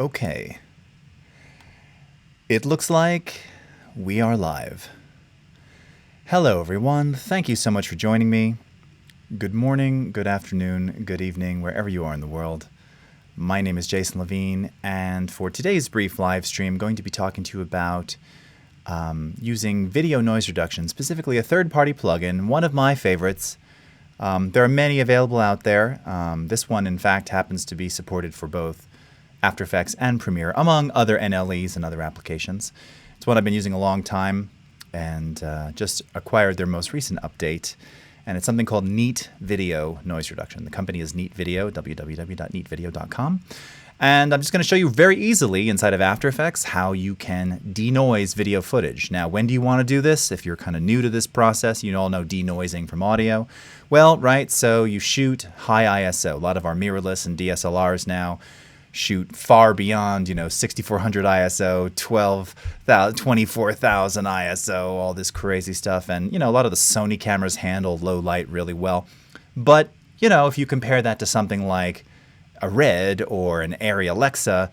Okay. It looks like we are live. Hello, everyone. Thank you so much for joining me. Good morning, good afternoon, good evening, wherever you are in the world. My name is Jason Levine, and for today's brief live stream, I'm going to be talking to you about using video noise reduction, specifically a third-party plugin, one of my favorites. There are many available out there. This one, in fact, happens to be supported for both After Effects and Premiere, among other NLEs and other applications. It's one I've been using a long time and just acquired their most recent update. And it's something called Neat Video Noise Reduction. The company is Neat Video, www.neatvideo.com. And I'm just going to show you very easily inside of After Effects how you can denoise video footage. Now, when do you want to do this? If you're kind of new to this process, you all know denoising from audio. Well, right, so you shoot high ISO. A lot of our mirrorless and DSLRs now shoot far beyond, 6400 ISO, 24,000 ISO, all this crazy stuff. And, a lot of the Sony cameras handle low light really well. But, if you compare that to something like a Red or an Arri Alexa,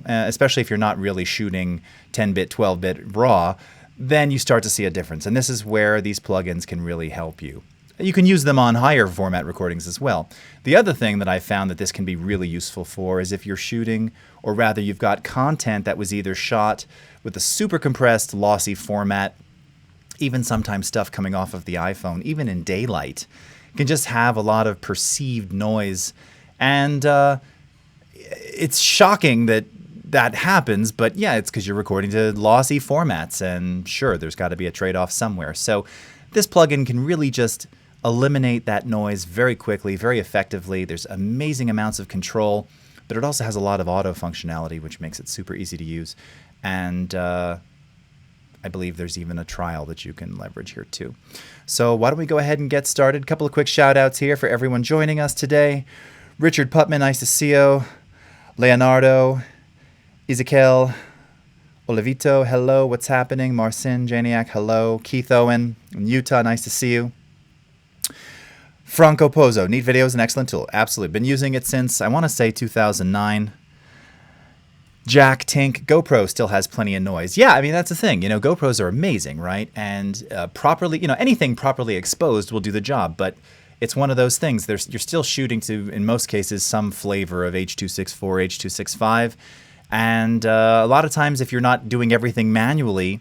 especially if you're not really shooting 10-bit, 12-bit RAW, then you start to see a difference. And this is where these plugins can really help you. You can use them on higher format recordings as well. The other thing that I found that this can be really useful for is if you're shooting, or rather you've got content that was either shot with a super compressed lossy format, even sometimes stuff coming off of the iPhone, even in daylight, can just have a lot of perceived noise. And it's shocking that that happens, but yeah, it's because you're recording to lossy formats, and sure, there's got to be a trade-off somewhere. So this plugin can really just eliminate that noise very quickly, very effectively. There's amazing amounts of control, but it also has a lot of auto functionality, which makes it super easy to use. And I believe there's even a trial that you can leverage here too. So why don't we go ahead and get started? A couple of quick shout outs here for everyone joining us today. Richard Putman, nice to see you. Leonardo, Ezekiel, Olivito, hello, what's happening? Marcin Janiak, hello. Keith Owen in Utah, nice to see you. Franco Pozo, Neat Video is an excellent tool. Absolutely. Been using it since, I want to say, 2009. Jack Tink, GoPro still has plenty of noise. Yeah, I mean, that's the thing. GoPros are amazing, right? And properly, anything properly exposed will do the job. But it's one of those things. You're still shooting to, in most cases, some flavor of H.264, H.265. And a lot of times, if you're not doing everything manually,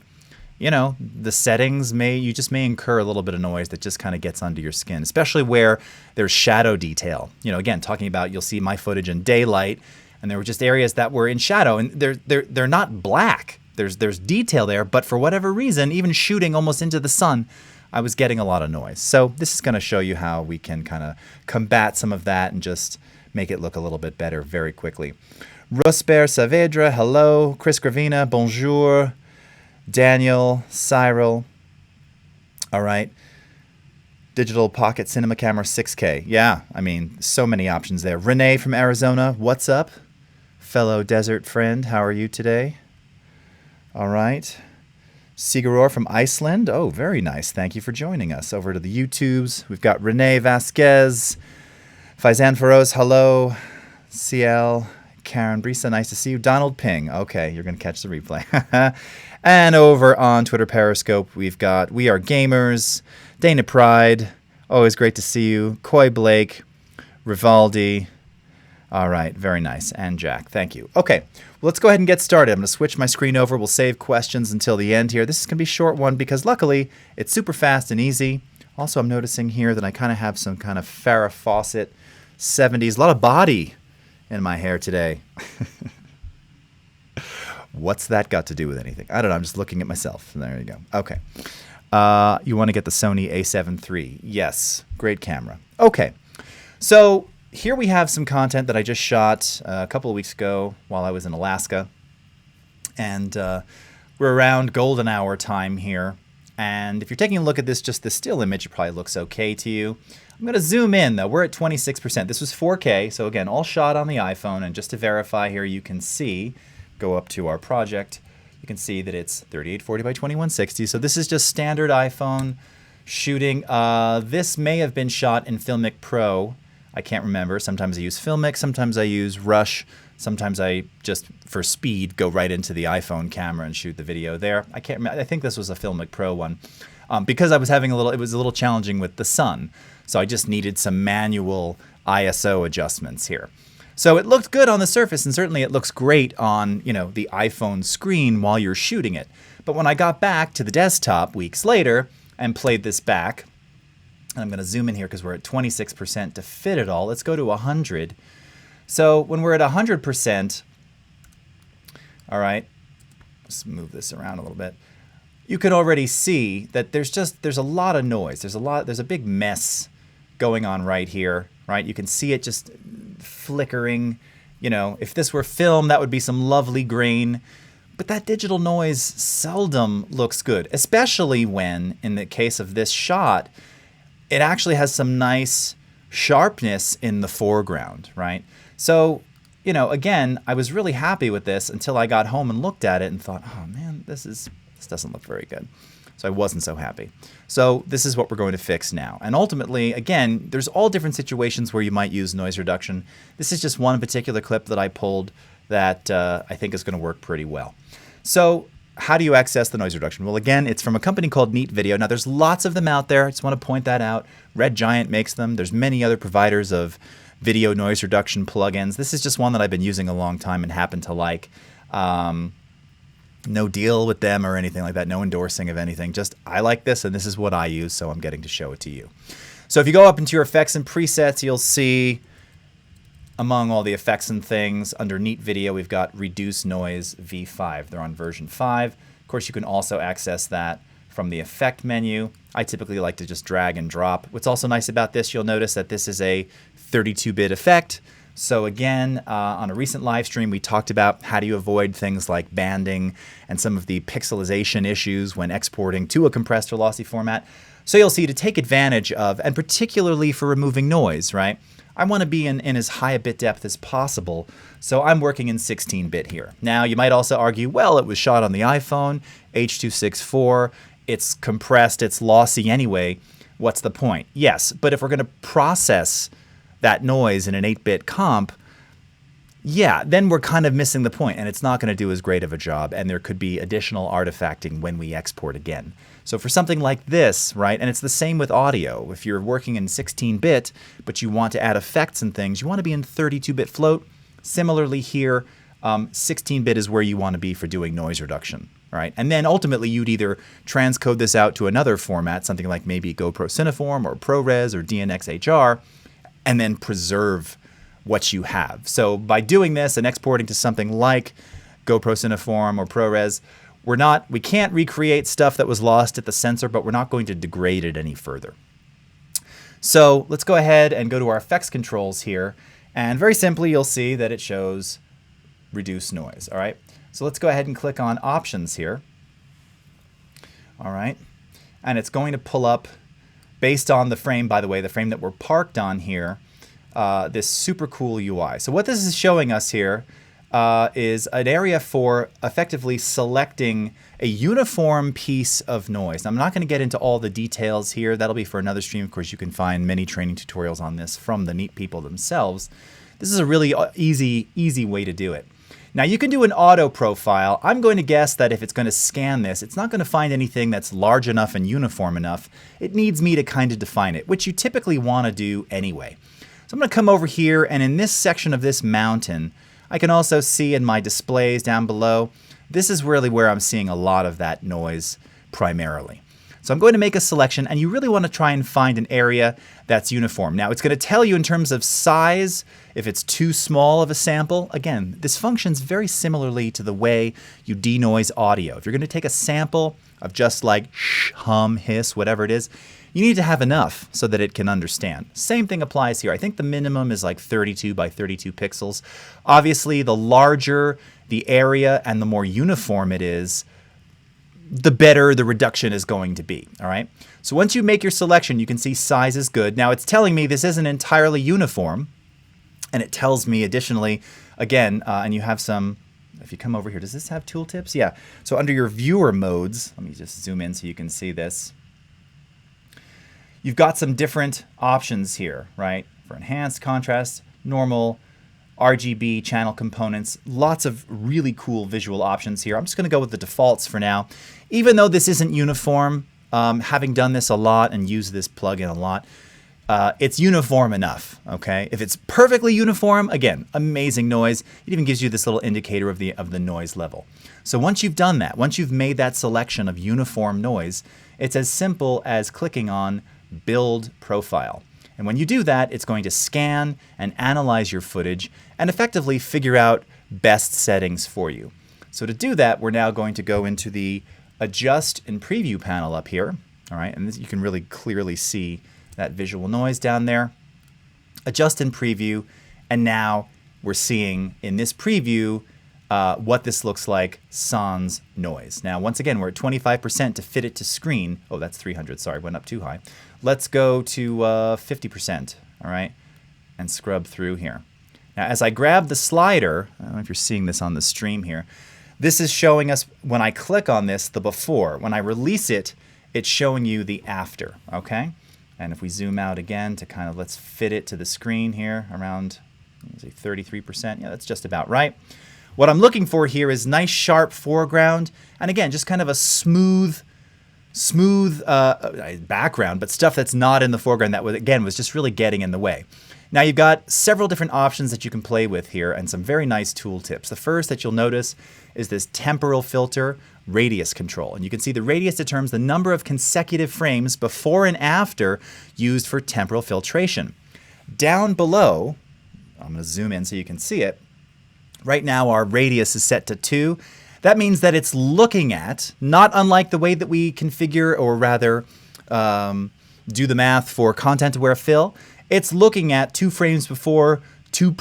the settings you just may incur a little bit of noise that just kind of gets under your skin, especially where there's shadow detail. Again, talking about, you'll see my footage in daylight, and there were just areas that were in shadow, and they're not black. There's detail there, but for whatever reason, even shooting almost into the sun, I was getting a lot of noise. So this is going to show you how we can kind of combat some of that and just make it look a little bit better very quickly. Rosper Saavedra, hello. Chris Gravina, bonjour. Daniel, Cyril. All right. Digital Pocket Cinema Camera 6K. Yeah, I mean, so many options there. Renee from Arizona, what's up? Fellow desert friend, how are you today? All right. Siguror from Iceland. Oh, very nice. Thank you for joining us. Over to the YouTubes. We've got Renee Vasquez. Faizan Feroz, hello. CL. Karen Brisa, nice to see you. Donald Ping. Okay, you're going to catch the replay. And over on Twitter Periscope, we've got We Are Gamers, Dana Pride. Always great to see you. Coy Blake, Rivaldi. All right, very nice. And Jack, thank you. Okay, well, let's go ahead and get started. I'm going to switch my screen over. We'll save questions until the end here. This is going to be a short one because luckily it's super fast and easy. Also, I'm noticing here that I kind of have some kind of Farrah Fawcett 70s, a lot of body in my hair today. What's that got to do with anything? I don't know. I'm just looking at myself. There you go. Okay. You want to get the Sony a7 III. Yes. Great camera. Okay. So here we have some content that I just shot a couple of weeks ago while I was in Alaska. And we're around golden hour time here. And if you're taking a look at this, just the still image, it probably looks okay to you. I'm going to zoom in, though. We're at 26%. This was 4K. So again, all shot on the iPhone. And just to verify here, you can see, go up to our project, you can see that it's 3840 by 2160. So this is just standard iPhone shooting. This may have been shot in Filmic Pro. I can't remember. Sometimes I use Filmic, sometimes I use Rush Sometimes I just, for speed, go right into the iPhone camera and shoot the video there. I can't remember. I think this was a Filmic Pro one. Because I was having it was a little challenging with the sun. So I just needed some manual ISO adjustments here. So it looked good on the surface, and certainly it looks great on, the iPhone screen while you're shooting it. But when I got back to the desktop weeks later and played this back, and I'm going to zoom in here because we're at 26% to fit it all. Let's go to 100. So when we're at 100%, all right, let's move this around a little bit. You can already see that there's a lot of noise. There's a big mess going on right here, right? You can see it just flickering. If this were film, that would be some lovely grain. But that digital noise seldom looks good, especially when, in the case of this shot, it actually has some nice sharpness in the foreground, right? So, again, I was really happy with this until I got home and looked at it and thought, oh man, this doesn't look very good. So I wasn't so happy. So this is what we're going to fix now. And ultimately, again, there's all different situations where you might use noise reduction. This is just one particular clip that I pulled that I think is going to work pretty well. So how do you access the noise reduction? Well, again, it's from a company called Neat Video. Now, there's lots of them out there. I just want to point that out. Red Giant makes them. There's many other providers of video noise reduction plugins. This is just one that I've been using a long time and happen to like. No deal with them or anything like that. No endorsing of anything. Just I like this, and this is what I use, so I'm getting to show it to you. So if you go up into your effects and presets, you'll see among all the effects and things, under Neat Video, we've got Reduce Noise V5. They're on version 5. Of course, you can also access that from the effect menu. I typically like to just drag and drop. What's also nice about this, you'll notice that this is a 32-bit effect. So again, on a recent live stream, we talked about how do you avoid things like banding and some of the pixelization issues when exporting to a compressed or lossy format. So you'll see, to take advantage of, and particularly for removing noise, right? I want to be in as high a bit depth as possible, so I'm working in 16-bit here. Now, you might also argue, well, it was shot on the iPhone, H.264, it's compressed, it's lossy anyway, what's the point? Yes, but if we're going to process that noise in an 8-bit comp, yeah, then we're kind of missing the point, and it's not going to do as great of a job, and there could be additional artifacting when we export again. So for something like this, right, and it's the same with audio. If you're working in 16-bit, but you want to add effects and things, you want to be in 32-bit float. Similarly here, 16-bit is where you want to be for doing noise reduction, right? And then ultimately, you'd either transcode this out to another format, something like maybe GoPro Cineform or ProRes or DNxHR, and then preserve what you have. So by doing this and exporting to something like GoPro Cineform or ProRes, we can't recreate stuff that was lost at the sensor, but we're not going to degrade it any further. So let's go ahead and go to our effects controls here. And very simply, you'll see that it shows reduce noise. All right. So let's go ahead and click on options here. All right. And it's going to pull up, based on the frame, by the way, the frame that we're parked on here, this super cool UI. So what this is showing us here is an area for effectively selecting a uniform piece of noise. Now, I'm not going to get into all the details here. That'll be for another stream. Of course, you can find many training tutorials on this from the Neat people themselves. This is a really easy way to do it. Now, you can do an auto profile. I'm going to guess that if it's going to scan this, it's not going to find anything that's large enough and uniform enough. It needs me to kind of define it, which you typically want to do anyway. So I'm going to come over here, and in this section of this mountain, I can also see in my displays down below, this is really where I'm seeing a lot of that noise primarily. So I'm going to make a selection, and you really want to try and find an area that's uniform. Now, it's going to tell you in terms of size, if it's too small of a sample. Again, this functions very similarly to the way you denoise audio. If you're going to take a sample of just like shh, hum, hiss, whatever it is, you need to have enough so that it can understand. Same thing applies here. I think the minimum is like 32 by 32 pixels. Obviously, the larger the area and the more uniform it is, the better the reduction is going to be, all right? So once you make your selection, you can see size is good. Now, it's telling me this isn't entirely uniform, and it tells me additionally, again, and you have some, if you come over here, does this have tooltips? Yeah. So under your viewer modes, let me just zoom in so you can see this. You've got some different options here, right? For enhanced, contrast, normal, RGB channel components, lots of really cool visual options here. I'm just going to go with the defaults for now. Even though this isn't uniform, having done this a lot and used this plugin a lot, it's uniform enough, okay? If it's perfectly uniform, again, amazing noise. It even gives you this little indicator of the noise level. So once you've done that, once you've made that selection of uniform noise, it's as simple as clicking on Build Profile. And when you do that, it's going to scan and analyze your footage and effectively figure out best settings for you. So to do that, we're now going to go into the Adjust and Preview panel up here. All right, and this, you can really clearly see that visual noise down there. Adjust and Preview, and now we're seeing in this preview what this looks like sans noise. Now, once again, we're at 25% to fit it to screen. Oh, that's 300. Sorry, went up too high. Let's go to 50%, all right, and scrub through here. Now, as I grab the slider, I don't know if you're seeing this on the stream here, this is showing us, when I click on this, the before. When I release it, it's showing you the after, okay? And if we zoom out again to kind of, let's fit it to the screen here, around, say 33%. Yeah, that's just about right. What I'm looking for here is nice sharp foreground, and again, just kind of a smooth background, but stuff that's not in the foreground that was just really getting in the way. Now you've got several different options that you can play with here and some very nice tool tips. The first that you'll notice is this temporal filter radius control. And you can see the radius determines the number of consecutive frames before and after used for temporal filtration. Down below, I'm going to zoom in so you can see it. Right now our radius is set to 2. That means that it's looking at, not unlike the way that we configure, or rather do the math for content-aware fill, it's looking at 2 frames before, 2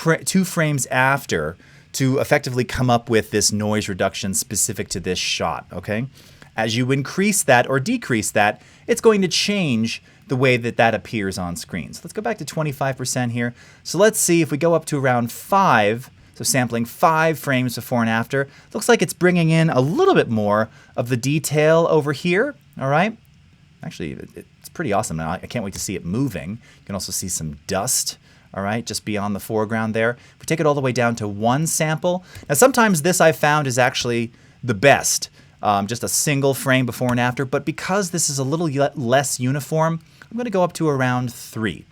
frames after to effectively come up with this noise reduction specific to this shot, okay? As you increase that or decrease that, it's going to change the way that that appears on screen. So let's go back to 25% here. So let's see if we go up to around 5, so sampling 5 frames before and after, looks like it's bringing in a little bit more of the detail over here, all right? Actually, it's pretty awesome now. I can't wait to see it moving. You can also see some dust, all right, just beyond the foreground there. If we take it all the way down to 1 sample, now sometimes this I've found is actually the best, just a single frame before and after, but because this is a little less uniform, I'm going to go up to around 3.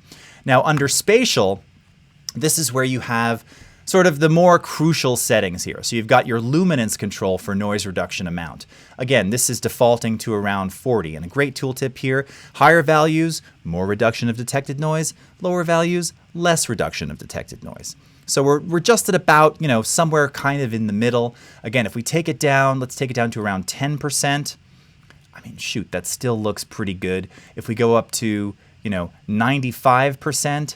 Now under spatial, this is where you have sort of the more crucial settings here. So you've got your luminance control for noise reduction amount. Again, this is defaulting to around 40. And a great tooltip here, higher values, more reduction of detected noise, lower values, less reduction of detected noise. So we're just at about, you know, somewhere kind of in the middle. Again, if we take it down, let's take it down to around 10%. I mean, shoot, that still looks pretty good. If we go up to, you know, 95%,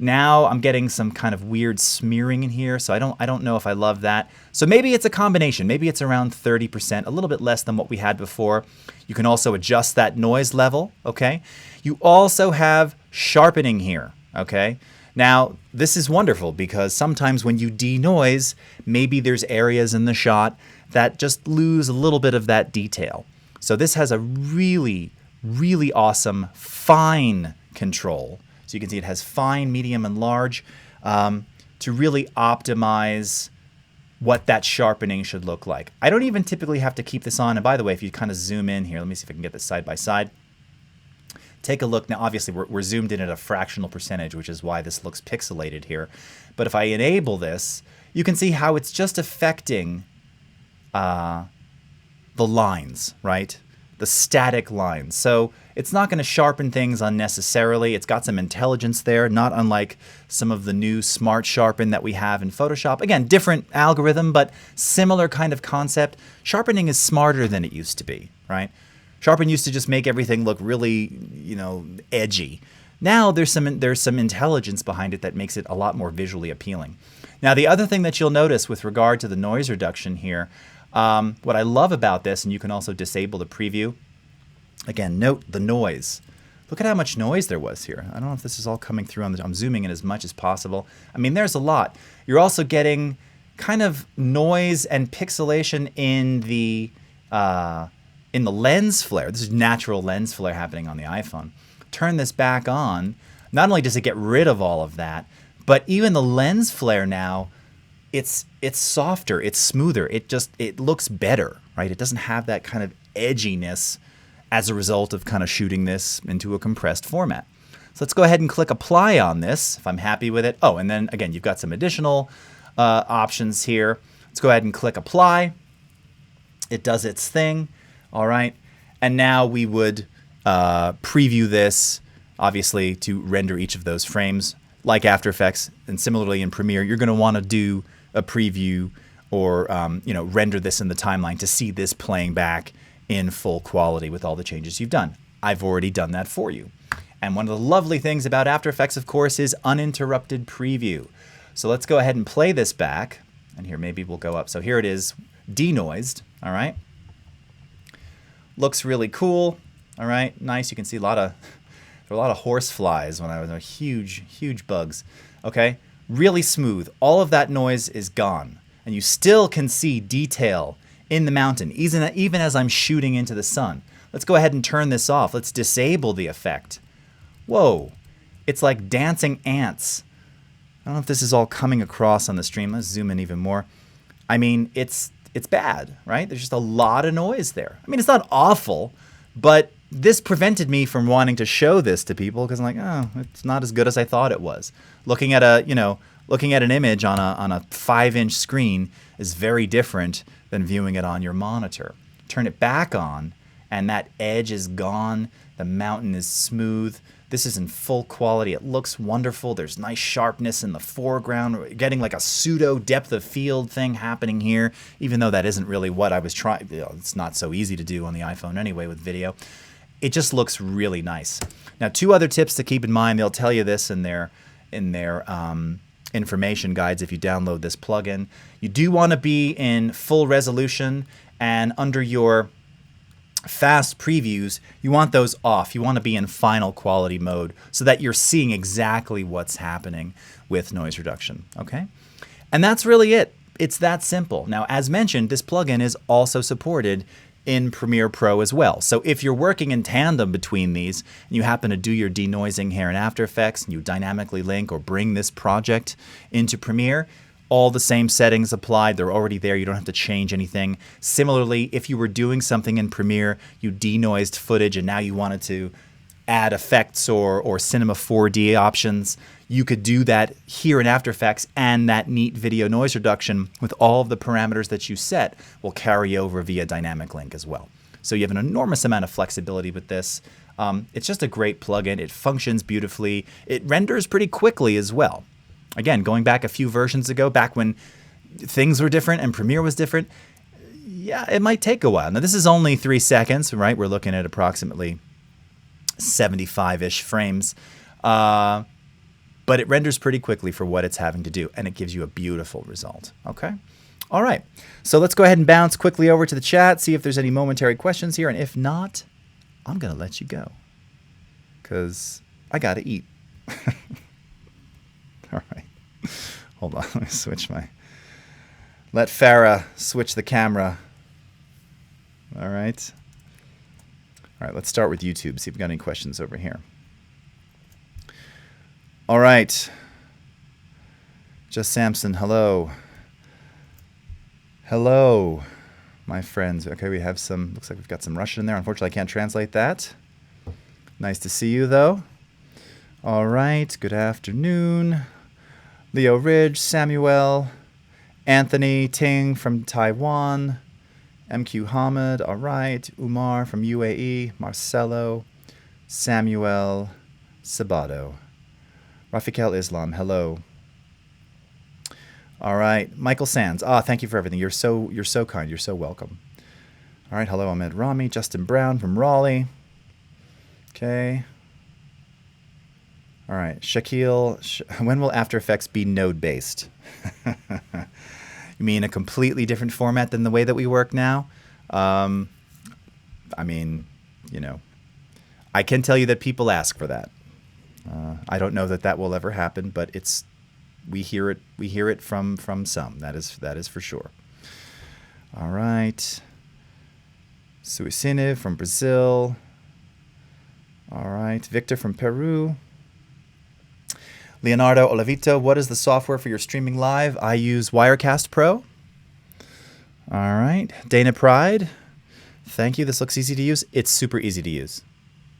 now I'm getting some kind of weird smearing in here, so I don't know if I love that. So maybe it's a combination. Maybe it's around 30%, a little bit less than what we had before. You can also adjust that noise level, okay? You also have sharpening here, okay? Now, this is wonderful because sometimes when you denoise, maybe there's areas in the shot that just lose a little bit of that detail. So this has a really, really awesome fine control. So you can see it has fine, medium, and large to really optimize what that sharpening should look like. I don't even typically have to keep this on. And by the way, if you kind of zoom in here, let me see if I can get this side by side. Take a look. Now, obviously, we're zoomed in at a fractional percentage, which is why this looks pixelated here. But if I enable this, you can see how it's just affecting the lines, right? The static lines. So it's not going to sharpen things unnecessarily. It's got some intelligence there, not unlike some of the new Smart Sharpen that we have in Photoshop. Again, different algorithm, but similar kind of concept. Sharpening is smarter than it used to be, right? Sharpen used to just make everything look really, you know, edgy. Now there's some intelligence behind it that makes it a lot more visually appealing. Now the other thing that you'll notice with regard to the noise reduction here, what I love about this, and you can also disable the preview. Again, note the noise. Look at how much noise there was here. I don't know if this is all coming through on the, I'm zooming in as much as possible. I mean, there's a lot. You're also getting kind of noise and pixelation in the lens flare. This is natural lens flare happening on the iPhone. Turn this back on. Not only does it get rid of all of that, But even the lens flare now, it's softer, it's smoother, it looks better, right? It doesn't have that kind of edginess as a result of kind of shooting this into a compressed format. So let's go ahead and click apply on this if I'm happy with it. Oh, and then again, you've got some additional options here. Let's go ahead and click apply. It does its thing. All right. And now we would preview this, obviously, to render each of those frames like After Effects. And similarly in Premiere, you're going to want to do a preview or render this in the timeline to see this playing back in full quality with all the changes you've done. I've already done that for you. And one of the lovely things about After Effects, of course, is uninterrupted preview. So let's go ahead and play this back. And here, maybe we'll go up. So here it is, denoised. All right. Looks really cool. All right. Nice. You can see there were a lot of horse flies when I was huge bugs. Okay. Really smooth. All of that noise is gone. And you still can see detail in the mountain, even as I'm shooting into the sun. Let's go ahead and turn this off. Let's disable the effect. Whoa. It's like dancing ants. I don't know if this is all coming across on the stream. Let's zoom in even more. I mean, it's bad, right? There's just a lot of noise there. I mean, it's not awful, but this prevented me from wanting to show this to people because I'm like, oh, it's not as good as I thought it was. Looking at an image on a 5-inch screen is very different than viewing it on your monitor. Turn it back on, and that edge is gone. The mountain is smooth. This is in full quality. It looks wonderful. There's nice sharpness in the foreground. We're getting like a pseudo depth of field thing happening here, even though that isn't really what I was trying. It's not so easy to do on the iPhone anyway with video. It just looks really nice. Now, 2 other tips to keep in mind. They'll tell you this in their information guides if you download this plugin. You do want to be in full resolution, and under your fast previews, you want those off. You want to be in final quality mode so that you're seeing exactly what's happening with noise reduction. Okay? And that's really it. It's that simple. Now, as mentioned, this plugin is also supported in Premiere Pro as well. So if you're working in tandem between these and you happen to do your denoising here in After Effects and you dynamically link or bring this project into Premiere, all the same settings applied. They're already there. You don't have to change anything. Similarly, if you were doing something in Premiere, you denoised footage and now you wanted to add effects or Cinema 4D options, you could do that here in After Effects, and that neat video noise reduction with all of the parameters that you set will carry over via dynamic link as well. So you have an enormous amount of flexibility with this. It's just a great plugin. It functions beautifully. It renders pretty quickly as well. Again, going back a few versions ago, back when things were different and Premiere was different, yeah, it might take a while. Now, this is only 3 seconds, right? We're looking at approximately 75-ish frames. But it renders pretty quickly for what it's having to do, and it gives you a beautiful result. Okay? All right. So let's go ahead and bounce quickly over to the chat, see if there's any momentary questions here. And if not, I'm going to let you go because I got to eat. All right. Hold on. Let me switch let Farah switch the camera. All right. All right. Let's start with YouTube. See if we've got any questions over here. All right. Just Samson. Hello. Hello, my friends. Okay. We have some, looks like we've got some Russian in there. Unfortunately, I can't translate that. Nice to see you though. All right. Good afternoon. Leo Ridge, Samuel, Anthony Ting from Taiwan, MQ Hamid, all right, Umar from UAE, Marcelo, Samuel, Sabato, Rafikel Islam, hello. All right, Michael Sands, thank you for everything. You're so kind. You're so welcome. All right, hello, Ahmed Rami, Justin Brown from Raleigh. Okay. All right, Shaquille, when will After Effects be node-based? You mean a completely different format than the way that we work now? I mean, you know, I can tell you that people ask for that. I don't know that will ever happen, but we hear it from some. That is for sure. All right, Suicine from Brazil. All right, Victor from Peru. Leonardo Olivito, what is the software for your streaming live? I use Wirecast Pro. All right. Dana Pride, thank you. This looks easy to use. It's super easy to use.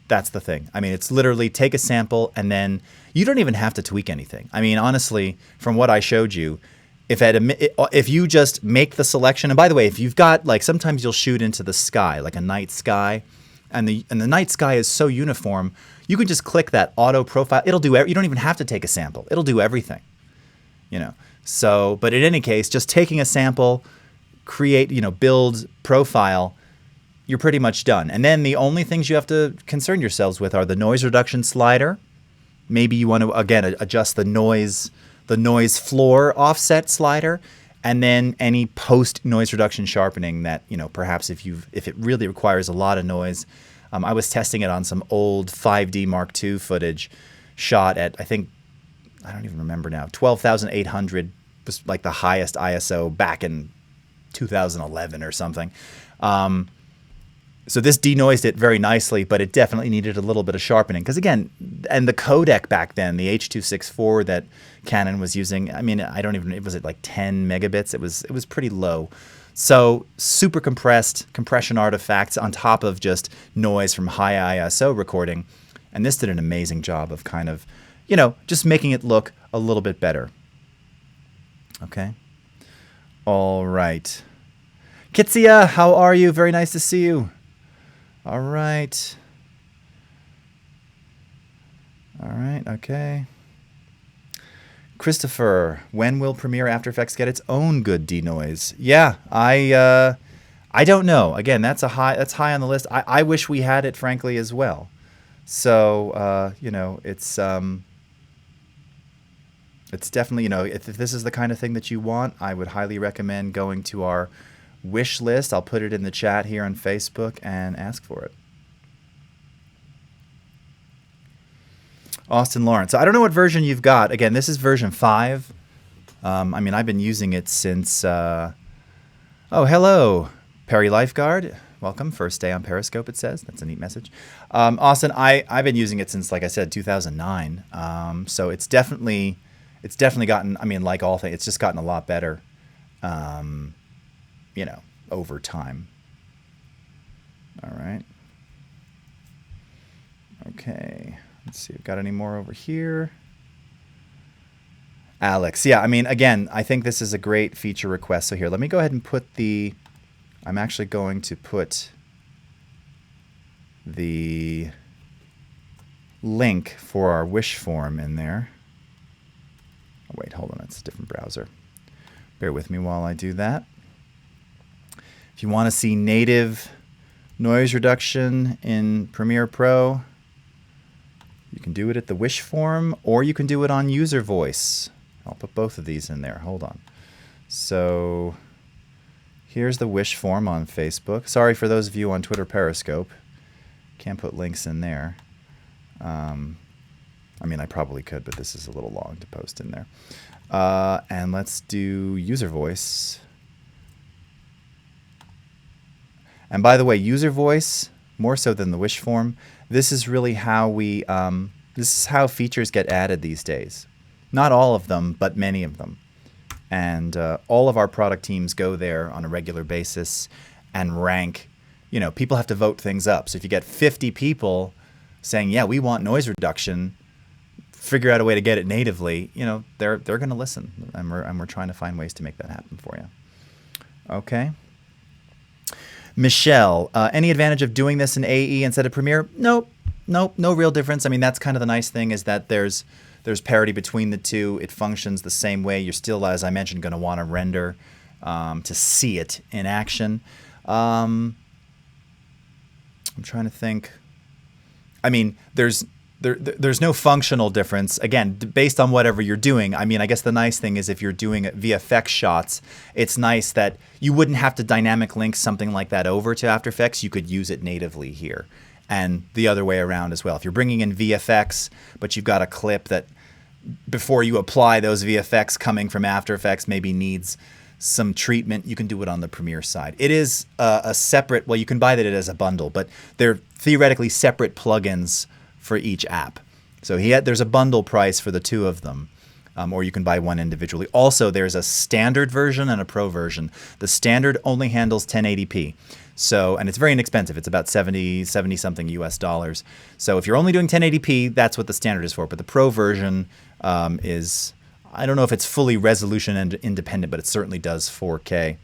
That's the thing. I mean, it's literally take a sample and then you don't even have to tweak anything. I mean, honestly, from what I showed you, if you just make the selection, and by the way, if you've got, like, sometimes you'll shoot into the sky, like a night sky, and the night sky is so uniform, you can just click that auto profile. It'll do. You don't even have to take a sample. It'll do everything. So, but in any case, just taking a sample, create, build profile, you're pretty much done. And then the only things you have to concern yourselves with are the noise reduction slider. Maybe you want to, again, adjust the noise floor offset slider, and then any post noise reduction sharpening that, perhaps if it really requires a lot of noise. I was testing it on some old 5D Mark II footage shot at, I don't even remember now, 12,800 was like the highest ISO back in 2011 or something. So this denoised it very nicely, but it definitely needed a little bit of sharpening. Because again, and the codec back then, the H.264 that Canon was using, I mean, was it like 10 megabits? It was pretty low. So super compressed compression artifacts on top of just noise from high ISO recording. And this did an amazing job of kind of, just making it look a little bit better. Okay. All right. Kitsia, how are you? Very nice to see you. All right. Okay. Christopher, when will Premiere After Effects get its own good denoise? Yeah, I don't know. Again, that's high on the list. I wish we had it, frankly, as well. So, it's definitely, if this is the kind of thing that you want, I would highly recommend going to our wish list. I'll put it in the chat here on Facebook and ask for it. Austin Lawrence. So I don't know what version you've got. Again, this is version 5. I mean, I've been using it since... oh, hello, Perry Lifeguard. Welcome. First day on Periscope, it says. That's a neat message. Austin, I've been using it since, like I said, 2009. So it's definitely gotten, I mean, like all things, it's just gotten a lot better, over time. All right. Okay. Let's see. We've got any more over here. Alex. Yeah, I mean, again, I think this is a great feature request. So here, let me go ahead and put I'm actually going to put the link for our wish form in there. Oh, wait, hold on. That's a different browser. Bear with me while I do that. If you want to see native noise reduction in Premiere Pro, you can do it at the wish form, or you can do it on user voice. I'll put both of these in there. Hold on. So here's the wish form on Facebook. Sorry for those of you on Twitter Periscope. Can't put links in there. I mean, I probably could, but this is a little long to post in there. And let's do user voice. And by the way, user voice, more so than the wish form, this is really how this is how features get added these days. Not all of them, but many of them. And all of our product teams go there on a regular basis and rank. People have to vote things up. So if you get 50 people saying, yeah, we want noise reduction, figure out a way to get it natively, they're going to listen. And we're trying to find ways to make that happen for you. Okay. Michelle, any advantage of doing this in AE instead of Premiere? Nope, no real difference. I mean, that's kind of the nice thing, is that there's parity between the two. It functions the same way. You're still, as I mentioned, going to want to render to see it in action. I'm trying to think. I mean, there's no functional difference. Again, based on whatever you're doing. I mean, I guess the nice thing is if you're doing VFX shots, it's nice that you wouldn't have to dynamic link something like that over to After Effects. You could use it natively here. And the other way around as well. If you're bringing in VFX, but you've got a clip that before you apply those VFX coming from After Effects maybe needs some treatment, you can do it on the Premiere side. It is a separate, well, you can buy that as a bundle, but they're theoretically separate plugins for each app. So there's a bundle price for the two of them. Or you can buy one individually. Also, there's a standard version and a pro version. The standard only handles 1080p. So, and it's very inexpensive. It's about 70 something US dollars. So if you're only doing 1080p, that's what the standard is for. But the pro version is, I don't know if it's fully resolution and independent, but it certainly does 4K,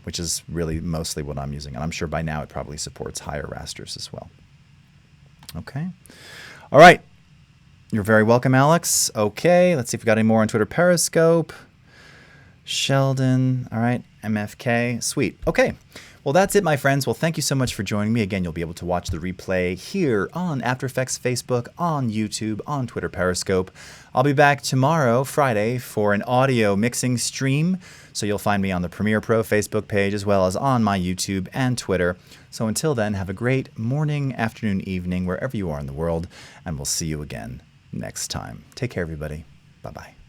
which is really mostly what I'm using. And I'm sure by now it probably supports higher rasters as well. Okay. All right. You're very welcome, Alex. Okay, let's see if we got any more on Twitter Periscope. Sheldon. All right, MFK. Sweet. Okay. Well, that's it, my friends. Well, thank you so much for joining me. Again, you'll be able to watch the replay here on After Effects Facebook, on YouTube, on Twitter Periscope. I'll be back tomorrow, Friday, for an audio mixing stream. So you'll find me on the Premiere Pro Facebook page as well as on my YouTube and Twitter. So until then, have a great morning, afternoon, evening, wherever you are in the world, and we'll see you again next time. Take care, everybody. Bye-bye.